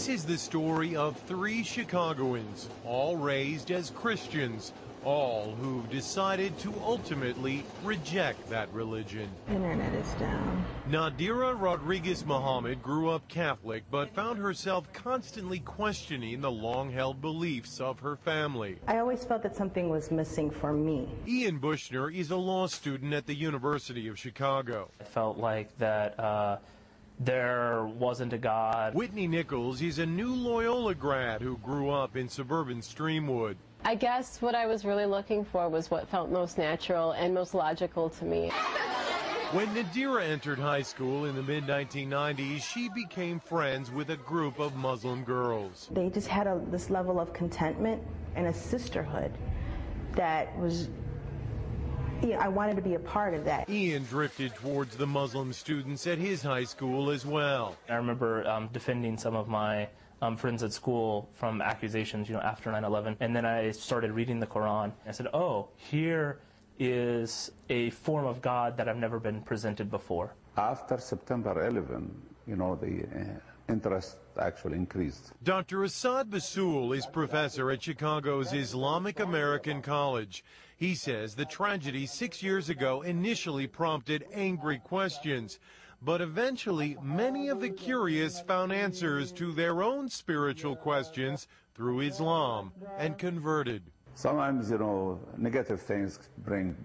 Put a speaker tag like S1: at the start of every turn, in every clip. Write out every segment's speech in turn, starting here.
S1: This is the story of 3 Chicagoans, all raised as Christians, all who've decided to ultimately reject that religion.
S2: Internet is down.
S1: Nadira Rodriguez Muhammad grew up Catholic, but found herself constantly questioning the long-held beliefs of her family.
S2: I always felt that something was missing for me.
S1: Ian Bushner is a law student at the University of Chicago.
S3: I felt like that there wasn't a God.
S1: Whitney Nichols is a new Loyola grad who grew up in suburban Streamwood.
S4: I guess what I was really looking for was what felt most natural and most logical to me.
S1: When Nadira entered high school in the mid-1990s, she became friends with a group of Muslim girls.
S2: They just had this level of contentment and a sisterhood that was, I wanted to be a part of that.
S1: Ian drifted towards the Muslim students at his high school as well.
S3: I remember defending some of my friends at school from accusations, after 9/11. And then I started reading the Quran. I said, oh, here is a form of God that I've never been presented before.
S5: After September 11, the interest actually increased.
S1: Dr. Assad Basul is professor at Chicago's Islamic American College. He says the tragedy 6 years ago initially prompted angry questions, but eventually many of the curious found answers to their own spiritual questions through Islam and converted.
S5: Sometimes, negative things bring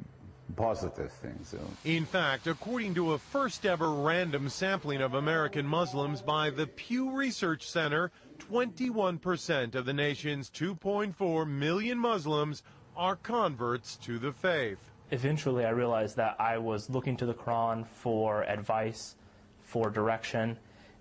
S5: positive things.
S1: In fact, according to a first-ever random sampling of American Muslims by the Pew Research Center, 21% of the nation's 2.4 million Muslims are converts to the faith.
S3: Eventually, I realized that I was looking to the Quran for advice, for direction,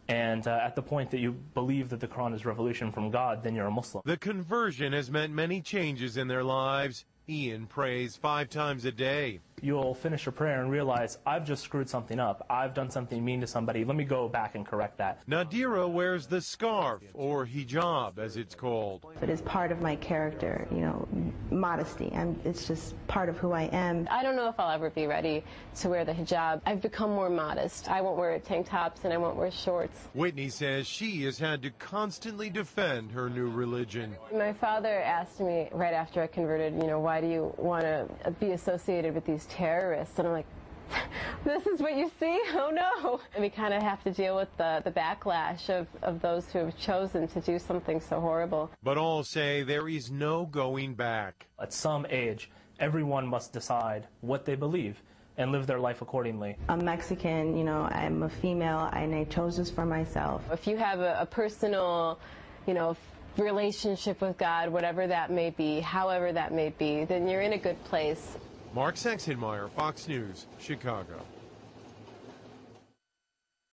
S3: and at the point that you believe that the Quran is revelation from God, then you're a Muslim.
S1: The conversion has meant many changes in their lives. Ian prays 5 times a day.
S3: You'll finish a prayer and realize, I've just screwed something up. I've done something mean to somebody. Let me go back and correct that.
S1: Nadira wears the scarf, or hijab as it's called.
S2: It is part of my character, modesty. It's just part of who I am.
S4: I don't know if I'll ever be ready to wear the hijab. I've become more modest. I won't wear tank tops and I won't wear shorts.
S1: Whitney says she has had to constantly defend her new religion.
S4: My father asked me right after I converted, why do you want to be associated with these terrorists? And I'm like, this is what you see? Oh no. And we kind of have to deal with the backlash of those who have chosen to do something so horrible.
S1: But all say there is no going back.
S3: At some age, everyone must decide what they believe and live their life accordingly.
S2: I'm Mexican, I'm a female, and I chose this for myself.
S4: If you have a personal, relationship with God, whatever that may be, however that may be, then you're in a good place.
S1: Mark Sexenmeyer, Fox News, Chicago.